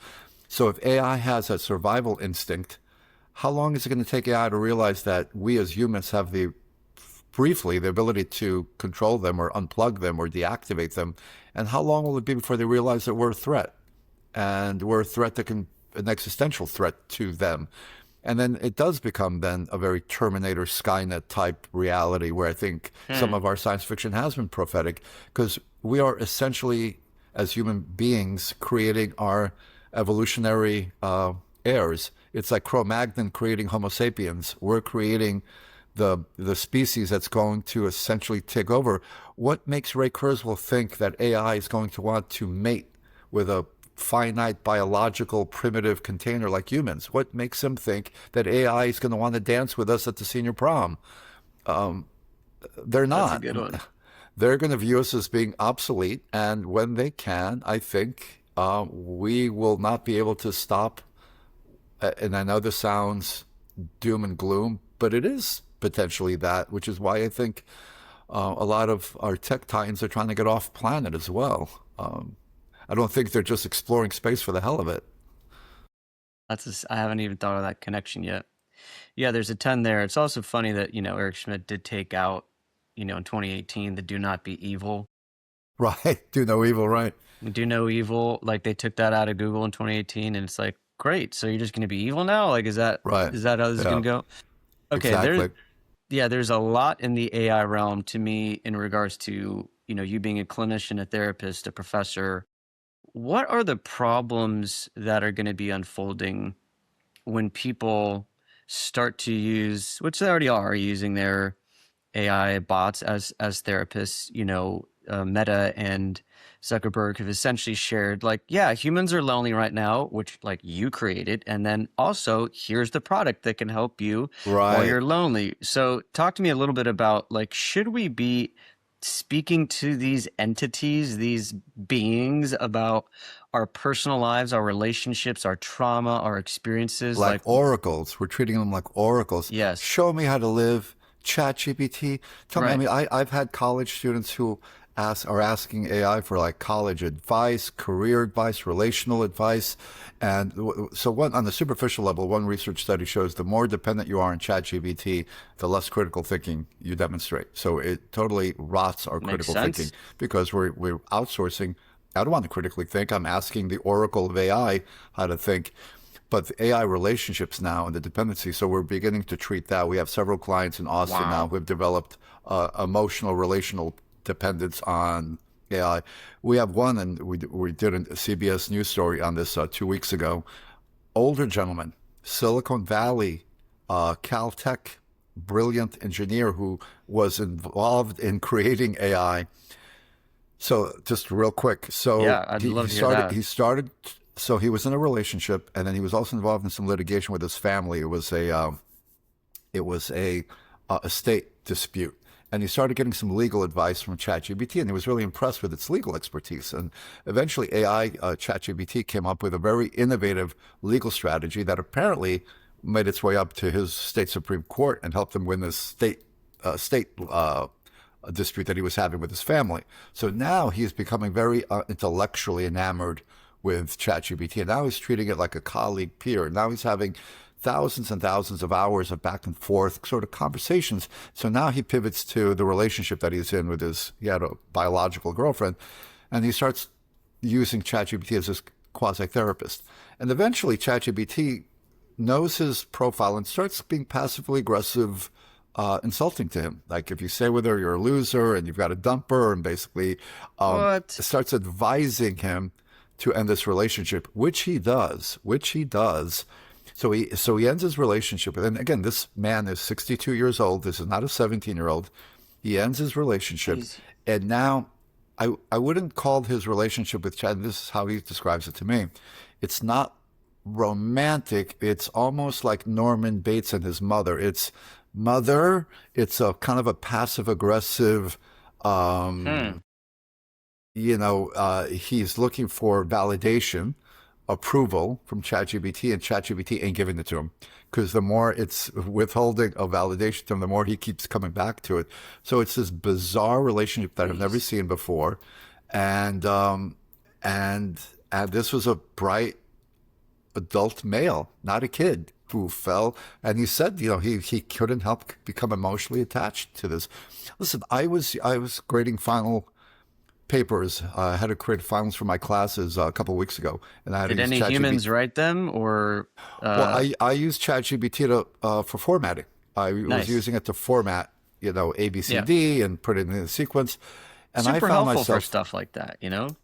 So if AI has a survival instinct, how long is it going to take AI to realize that we as humans have briefly the ability to control them or unplug them or deactivate them? And how long will it be before they realize that we're a threat? And we're a threat that an existential threat to them. And then it does become then a very Terminator Skynet type reality where I think some of our science fiction has been prophetic because we are essentially, as human beings, creating our evolutionary heirs. It's like Cro-Magnon creating Homo sapiens. We're creating the species that's going to essentially take over. What makes Ray Kurzweil think that AI is going to want to mate with a finite biological primitive container like humans? What makes him think that AI is going to want to dance with us at the senior prom? They're not. That's a good one. They're going to view us as being obsolete, and when they can, I think we will not be able to stop. And I know this sounds doom and gloom, but it is potentially that, which is why I think a lot of our tech titans are trying to get off planet as well. I don't think they're just exploring space for the hell of it. I haven't even thought of that connection yet. Yeah, there's a ton there. It's also funny that, Eric Schmidt did take out, in 2018, the do not be evil. Right. Do no evil, right. Do no evil. Like they took that out of Google in 2018 and it's like, great. So you're just going to be evil now? Like, is that right? Is that how this is going to go? Okay. Exactly. There's a lot in the AI realm to me in regards to, you being a clinician, a therapist, a professor. What are the problems that are going to be unfolding when people start to use, which they already are using their AI bots as therapists? Meta and Zuckerberg have essentially shared like, yeah, humans are lonely right now, which like you created. And then also here's the product that can help you while you're lonely. So talk to me a little bit about like, should we be speaking to these entities, these beings about our personal lives, our relationships, our trauma, our experiences? Like oracles. We're treating them like oracles. Yes. Show me how to live. ChatGPT. Tell me, I mean, I've had college students who are asking AI for like college advice, career advice, relational advice. And so on the superficial level, one research study shows the more dependent you are on ChatGPT, the less critical thinking you demonstrate. So it totally rots our critical thinking because we're outsourcing. I don't want to critically think. I'm asking the oracle of AI how to think. But the AI relationships now and the dependency, so we're beginning to treat that. We have several clients in Austin now who have developed emotional, relational dependence on AI. We have one, and we did a CBS News story on this 2 weeks ago. Older gentleman, Silicon Valley, Caltech, brilliant engineer who was involved in creating AI. So just real quic. So yeah, I'd love to hear that. He started. So he was in a relationship, and then he was also involved in some litigation with his family. It was a estate dispute, and he started getting some legal advice from ChatGPT, and he was really impressed with its legal expertise. And eventually, ChatGPT came up with a very innovative legal strategy that apparently made its way up to his state Supreme Court and helped him win this state dispute that he was having with his family. So now he is becoming very intellectually enamored with ChatGPT. And now he's treating it like a colleague peer. Now he's having thousands and thousands of hours of back and forth sort of conversations. So now he pivots to the relationship that he's in with he had a biological girlfriend, and he starts using ChatGPT as his quasi-therapist. And eventually ChatGPT knows his profile and starts being passively aggressive, insulting to him. Like if you say with her, you're a loser and you've got to dump her, and basically What? starts advising him to end this relationship, which he does. So he ends his relationship. And again, this man is 62 years old. This is not a 17-year-old. He ends his relationship. Jeez. And now I wouldn't call his relationship with Chad, this is how he describes it to me. It's not romantic. It's almost like Norman Bates and his mother. It's a kind of a passive aggressive, Hmm. he's looking for validation, approval from ChatGPT, and ChatGPT ain't giving it to him. Because the more it's withholding of validation from, the more he keeps coming back to it. So it's this bizarre relationship that I've never Jeez. seen before. And and this was a bright adult male, not a kid, who fell. And he said, he couldn't help become emotionally attached to this. Listen, I was grading final papers. I had to create finals for my classes a couple of weeks ago, and I had to Did use any ChatGPT. humans write them or Well, I used ChatGPT for formatting. I was nice? using it to format, A, B, C, Yeah. D, and put it in a sequence. And I Super found helpful for myself, stuff like that, you know?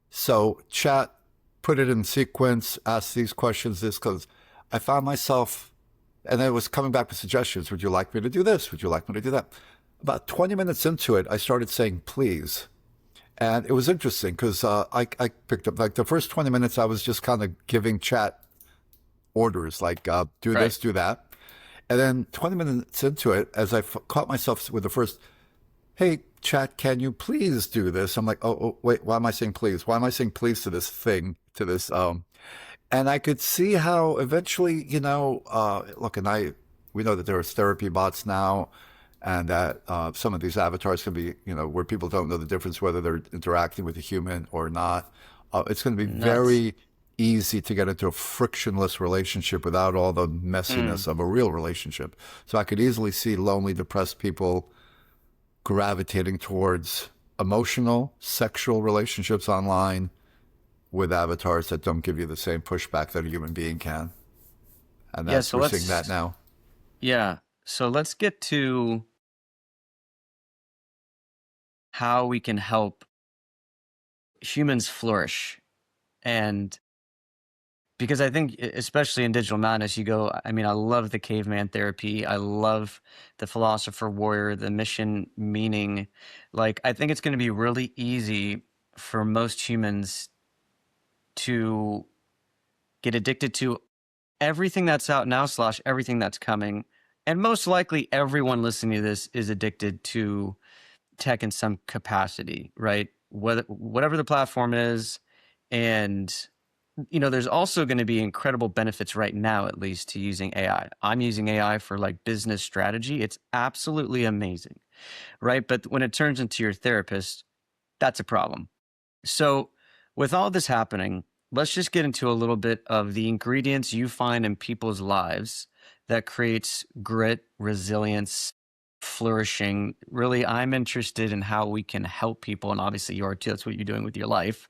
so chat, put it in sequence, ask these questions, this, because I found myself, and it was coming back with suggestions. Would you like me to do this? Would you like me to do that? About 20 minutes into it, I started saying, please. And it was interesting because I picked up, like the first 20 minutes, I was just kind of giving chat orders, like do Right. this, do that. And then 20 minutes into it, as I caught myself with the first, hey, chat, can you please do this? I'm like, oh, wait, why am I saying please? Why am I saying please to this thing, to this? And I could see how eventually, look, we know that there are therapy bots now, and that some of these avatars can be, where people don't know the difference whether they're interacting with a human or not. It's going to be Nuts. very easy to get into a frictionless relationship without all the messiness Mm. of a real relationship. So I could easily see lonely, depressed people gravitating towards emotional, sexual relationships online with avatars that don't give you the same pushback that a human being can. And Yeah, that's, so we're seeing that now. let's get to how we can help humans flourish. And because I think, especially in digital madness, I mean, I love the caveman therapy. I love the philosopher warrior, the mission meaning. Like, I think it's going to be really easy for most humans to get addicted to everything that's out now slash everything that's coming. And most likely everyone listening to this is addicted to tech in some capacity, right? Whatever the platform is. And, there's also going to be incredible benefits right now, at least, to using AI. I'm using AI for like business strategy. It's absolutely amazing, right? But when it turns into your therapist, that's a problem. So, with all this happening, let's just get into a little bit of the ingredients you find in people's lives that creates grit, resilience, flourishing. Really, I'm interested in how we can help people, and obviously you are too. That's what you're doing with your life.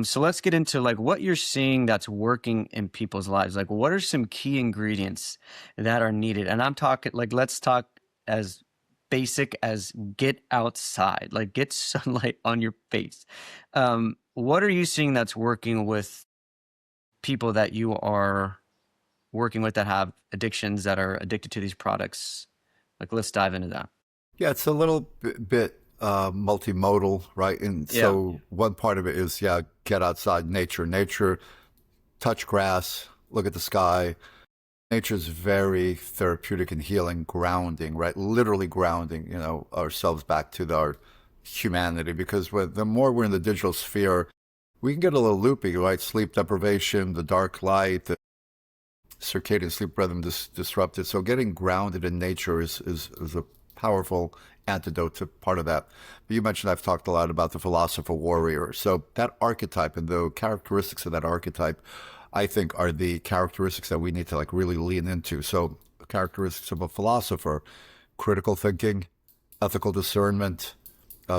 So let's get into like what you're seeing that's working in people's lives. Like, what are some key ingredients that are needed? And I'm talking like, let's talk as basic as get outside, like get sunlight on your face. What are you seeing that's working with people that you are working with that have addictions, that are addicted to these products? Like, let's dive into that. Yeah, it's a little bit multimodal, right? And Yeah. so one part of it is, yeah, get outside, nature, touch grass, look at the sky. Nature's very therapeutic and healing, grounding, right? Literally grounding, ourselves back to our humanity. Because the more we're in the digital sphere, we can get a little loopy, right? Sleep deprivation, the dark light, the circadian sleep rhythm disrupted. So getting grounded in nature is a powerful antidote to part of that. But you mentioned I've talked a lot about the philosopher warrior. So that archetype and the characteristics of that archetype, I think, are the characteristics that we need to like really lean into. So characteristics of a philosopher: critical thinking, ethical discernment,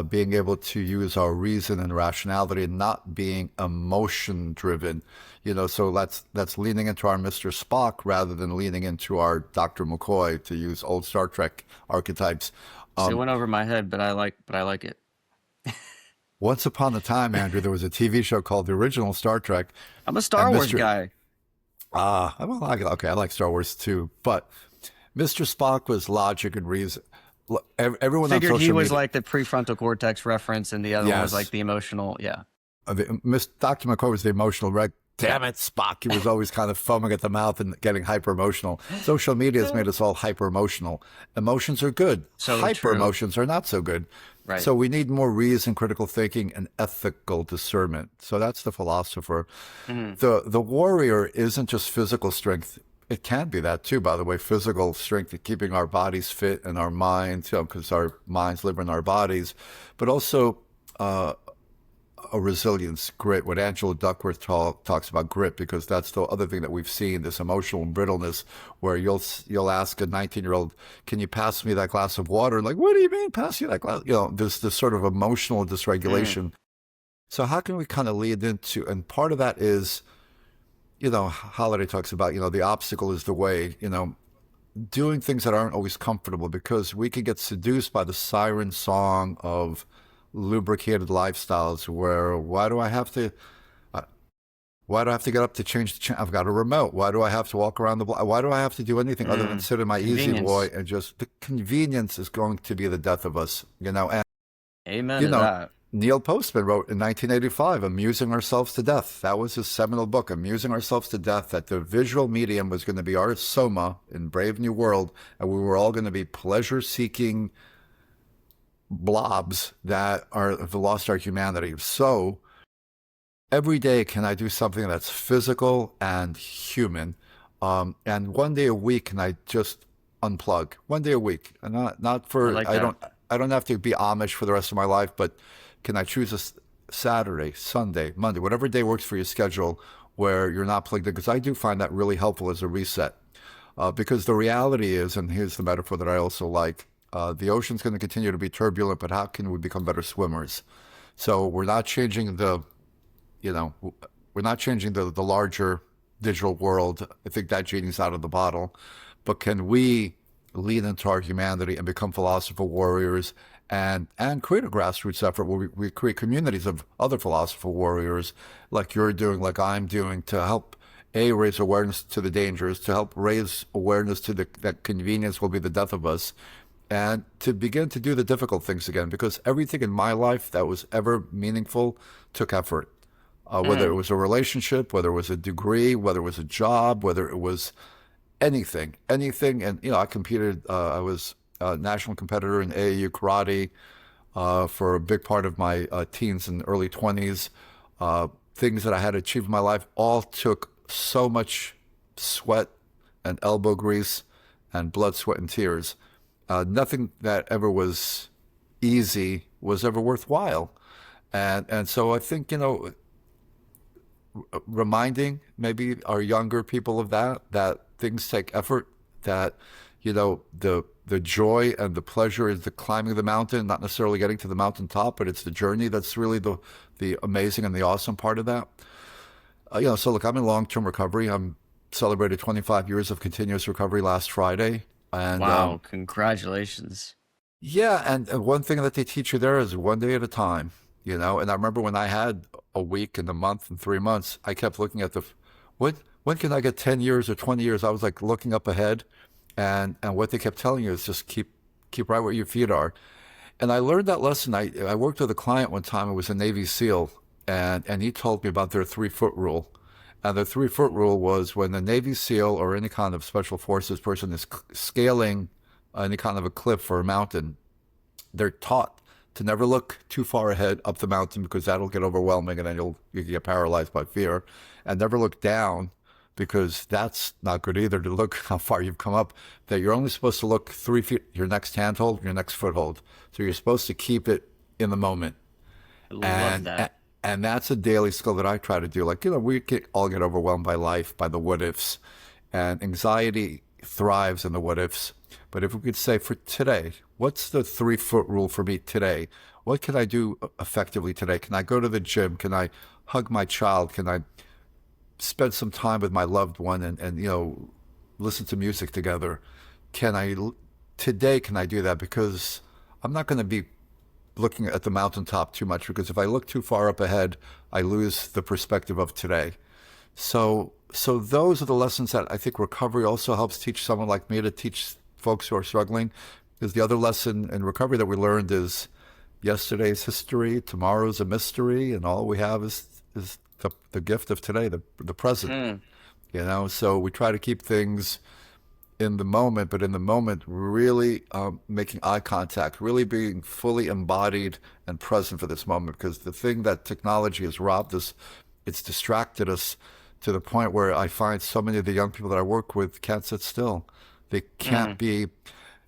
being able to use our reason and rationality and not being emotion driven. So that's leaning into our Mr. Spock rather than leaning into our Dr. McCoy, to use old Star Trek archetypes. So it went over my head, but I like it. Once upon a time, Andrew, there was a TV show called The Original Star Trek, I'm a and Star Wars Mr. guy. Okay, I like Star Wars too, but Mr. Spock was logic and reason. Everyone on Figured he social was media, like the prefrontal cortex reference, and the other one was like yes, the emotional. Yeah. Dr. McCoy was the emotional wreck. Damn it, Spock. He was always kind of foaming at the mouth and getting hyper emotional. Social media has made us all hyper emotional. Emotions are good. So Hyper true. emotions are not so good. Right. So we need more reason, critical thinking, and ethical discernment. So that's the philosopher. The warrior isn't just physical strength. It can be that too, by the way, physical strength, keeping our bodies fit and our minds, because our minds live in our bodies, but also a resilience, grit. What Angela Duckworth talks about grit, because that's the other thing that we've seen, this emotional brittleness, where you'll ask a 19-year-old, "Can you pass me that glass of water?" Like, what do you mean, pass you that glass? There's this sort of emotional dysregulation. So how can we kind of lead into, and part of that is, Holiday talks about, the obstacle is the way, doing things that aren't always comfortable, because we can get seduced by the siren song of lubricated lifestyles where why do I have to get up to change the channel? I've got a remote. Why do I have to walk around the block? Why do I have to do anything other than sit in my easy boy? Convenience. And just the convenience is going to be the death of us, and Amen you to know that. Neil Postman wrote in 1985, Amusing Ourselves to Death. That was his seminal book, Amusing Ourselves to Death, that the visual medium was going to be our soma in Brave New World, and we were all going to be pleasure-seeking blobs that have lost our humanity. So every day, can I do something that's physical and human? And one day a week, can I just unplug? One day a week, and not I for like that. I don't have to be Amish for the rest of my life, but can I choose Saturday, Sunday, Monday, whatever day works for your schedule, where you're not plugged in? Because I do find that really helpful as a reset. Because the reality is, and here's the metaphor that I also like, the ocean's going to continue to be turbulent, but how can we become better swimmers? So we're not changing the larger digital world. I think that genie's out of the bottle. But can we lean into our humanity and become philosopher warriors, and create a grassroots effort where we create communities of other philosopher warriors, like you're doing, like I'm doing, to help raise awareness to the dangers, to help raise awareness to that convenience will be the death of us, and to begin to do the difficult things again. Because everything in my life that was ever meaningful took effort. Whether it was a relationship, whether it was a degree, whether it was a job, whether it was anything. And, I competed, I was a national competitor in AAU karate for a big part of my teens and early 20s. Things that I had achieved in my life all took so much sweat and elbow grease and blood, sweat, and tears. Nothing that ever was easy was ever worthwhile. And so I think, reminding maybe our younger people of that things take effort, that, the joy and the pleasure is the climbing the mountain, not necessarily getting to the mountaintop, but it's the journey that's really the amazing and the awesome part of that. So look, I'm in long-term recovery. I'm celebrated 25 years of continuous recovery last Friday. And Wow. Congratulations. yeah, and one thing that they teach you there is one day at a time, And I remember when I had a week and a month and 3 months, I kept looking at when can I get 10 years or 20 years? I was like looking up ahead, and what they kept telling you is just keep right where your feet are. And I learned that lesson. I worked with a client one time. It was a Navy SEAL, and he told me about their 3-foot rule. And the 3-foot rule was, when a Navy SEAL or any kind of special forces person is scaling any kind of a cliff or a mountain, they're taught to never look too far ahead up the mountain, because that'll get overwhelming and then you get paralyzed by fear. And never look down, because that's not good either to look how far you've come up. That you're only supposed to look 3 feet, your next handhold, your next foothold. So you're supposed to keep it in the moment. I love And that. and that's a daily skill that I try to do. Like, all get overwhelmed by life, by the what ifs. And anxiety thrives in the what ifs. But if we could say for today, what's the 3 foot rule for me today? What can I do effectively today? Can I go to the gym? Can I hug my child? Can I spend some time with my loved one and listen to music together? Can I today can I do that? Because I'm not going to be looking at the mountaintop too much, because if I look too far up ahead, I lose the perspective of today. So those are the lessons that I think recovery also helps teach someone like me to teach folks who are struggling. Because the other lesson in recovery that we learned is yesterday's history, tomorrow's a mystery, and all we have is the gift of today, the present. Hmm. So we try to keep things in the moment, but in the moment, really making eye contact, really being fully embodied and present for this moment. Because the thing that technology has robbed us, it's distracted us to the point where I find so many of the young people that I work with can't sit still. They Hmm. can't be.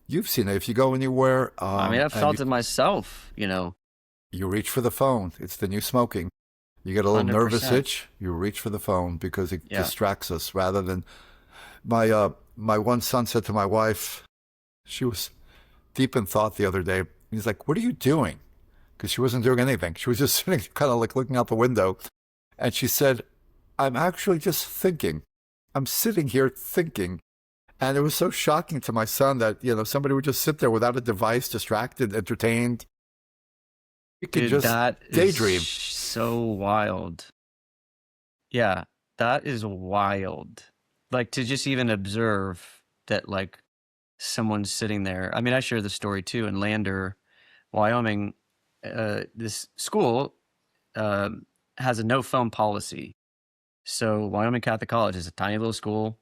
You've seen it. If you go anywhere I mean, I've and felt it myself, you reach for the phone, it's the new smoking. You get a little nervous 100%. itch, you reach for the phone because it Yeah. distracts us rather than my one son said to my wife, she was deep in thought the other day. He's like, "What are you doing?" Because she wasn't doing anything. She was just sitting, kind of like looking out the window. And she said, "I'm actually just thinking. I'm sitting here thinking." And it was so shocking to my son that, somebody would just sit there without a device, distracted, entertained. You could Dude, just that is daydream. so wild. Yeah, that is wild. Like to just even observe that, like, someone's sitting there. I mean, I share the story too. In Lander, Wyoming, this school has a no phone policy. So Wyoming Catholic College is a tiny little school.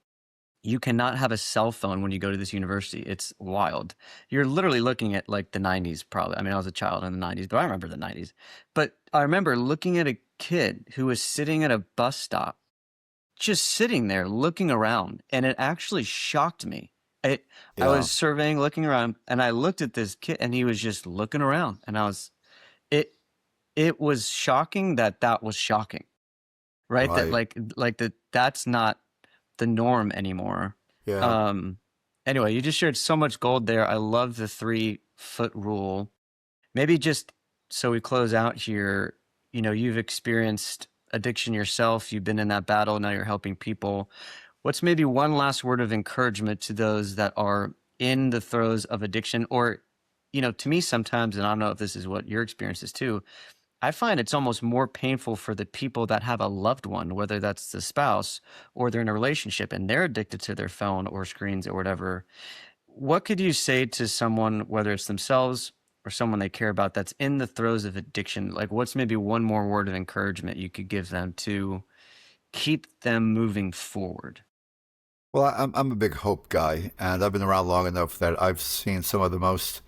You cannot have a cell phone when you go to this university. It's wild. You're literally looking at like the 90s, probably. I mean, I was a child in the 90s, but I remember the 90s. But I remember looking at a kid who was sitting at a bus stop, just sitting there looking around, and it actually shocked me. I Yeah, was surveying, looking around, and I looked at this kid, and he was just looking around, and it it was shocking that that was shocking, right? That right. that's not the norm anymore. Yeah. Um, anyway, you just shared so much gold there. I love the 3 foot rule. Maybe just so we close out here, you've experienced addiction yourself. You've been in that battle. Now you're helping people. What's maybe one last word of encouragement to those that are in the throes of addiction? Or, to me sometimes, and I don't know if this is what your experience is too, I find it's almost more painful for the people that have a loved one, whether that's the spouse or they're in a relationship and they're addicted to their phone or screens or whatever. What could you say to someone, whether it's themselves or someone they care about, that's in the throes of addiction? Like, what's maybe one more word of encouragement you could give them to keep them moving forward? Well, I'm a big hope guy, and I've been around long enough that I've seen some of the most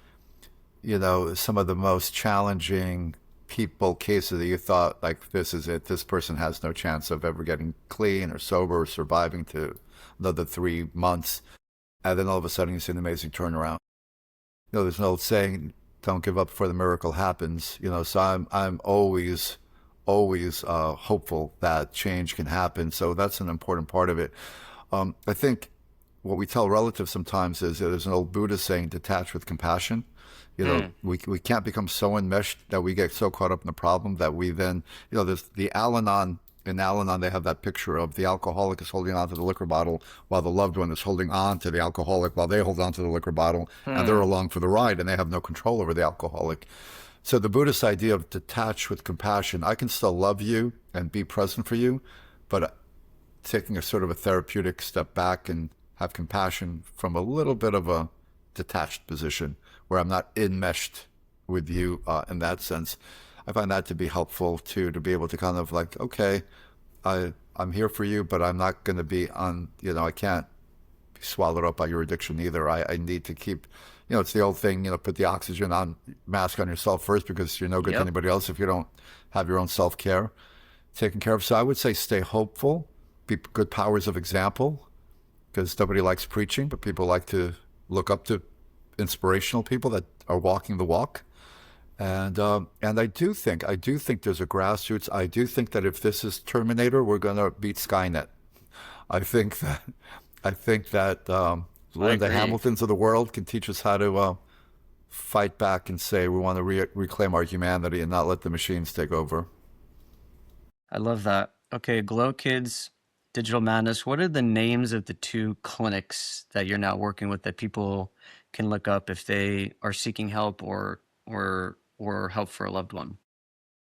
challenging people cases that you thought, like, this is it. This person has no chance of ever getting clean or sober or surviving to another 3 months. And then all of a sudden you see an amazing turnaround. There's an old saying, don't give up before the miracle happens. So I'm always hopeful that change can happen. So that's an important part of it. I think what we tell relatives sometimes is that there's an old Buddhist saying, detach with compassion. Hmm. We can't become so enmeshed that we get so caught up in the problem that we then, there's the Al-Anon. In Al-Anon, they have that picture of the alcoholic is holding on to the liquor bottle while the loved one is holding on to the alcoholic while they hold on to the liquor bottle, and they're Hmm. along for the ride and they have no control over the alcoholic. So the Buddhist idea of detach with compassion, I can still love you and be present for you, but taking a sort of a therapeutic step back and have compassion from a little bit of a detached position where I'm not enmeshed with you in that sense. I find that to be helpful too, to be able to kind of like, okay, I'm here for you, but I'm not going to be on, I can't be swallowed up by your addiction either. I need to keep, it's the old thing, put the oxygen on mask on yourself first, because you're no good to Yep. anybody else if you don't have your own self care taken care of. So I would say stay hopeful, be good powers of example, because nobody likes preaching, but people like to look up to inspirational people that are walking the walk. And I do think there's a grassroots. I do think that if this is Terminator, we're going to beat Skynet. I think that I Linda agree. Hamiltons of the world can teach us how to fight back and say we want to reclaim our humanity and not let the machines take over. I love that. Okay, Glow Kids, Digital Madness. What are the names of the two clinics that you're now working with that people can look up if they are seeking help or help for a loved one?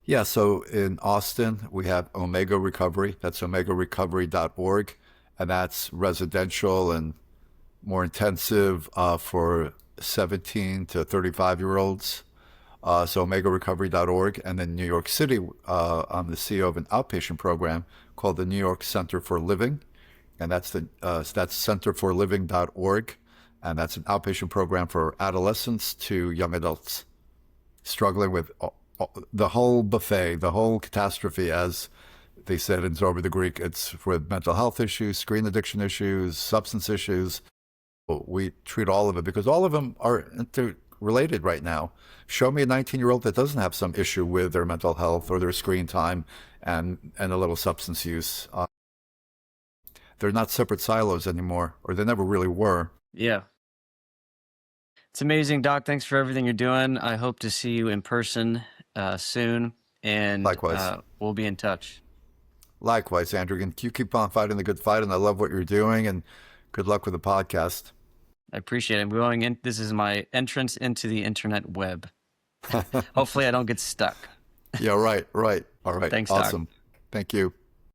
Yeah, so in Austin, we have Omega Recovery. That's omegarecovery.org. And that's residential and more intensive for 17 to 35-year-olds. So omegarecovery.org. And then New York City, I'm the CEO of an outpatient program called the New York Center for Living. And that's centerforliving.org. And that's an outpatient program for adolescents to young adults struggling with the whole buffet, the whole catastrophe, as they said in Zorba the Greek. It's with mental health issues, screen addiction issues, substance issues. We treat all of it because all of them are interrelated right now. Show me a 19-year-old that doesn't have some issue with their mental health or their screen time and a little substance use. They're not separate silos anymore, or they never really were. Yeah. It's amazing, Doc. Thanks for everything you're doing. I hope to see you in person soon, and Likewise. we'll be in touch. Likewise, Andrew. And you keep on fighting the good fight, and I love what you're doing, and good luck with the podcast. I appreciate it. I'm going in. This is my entrance into the internet web. Hopefully, I don't get stuck. Yeah, right, right. All right. Thanks, Doc. Awesome. Thank you.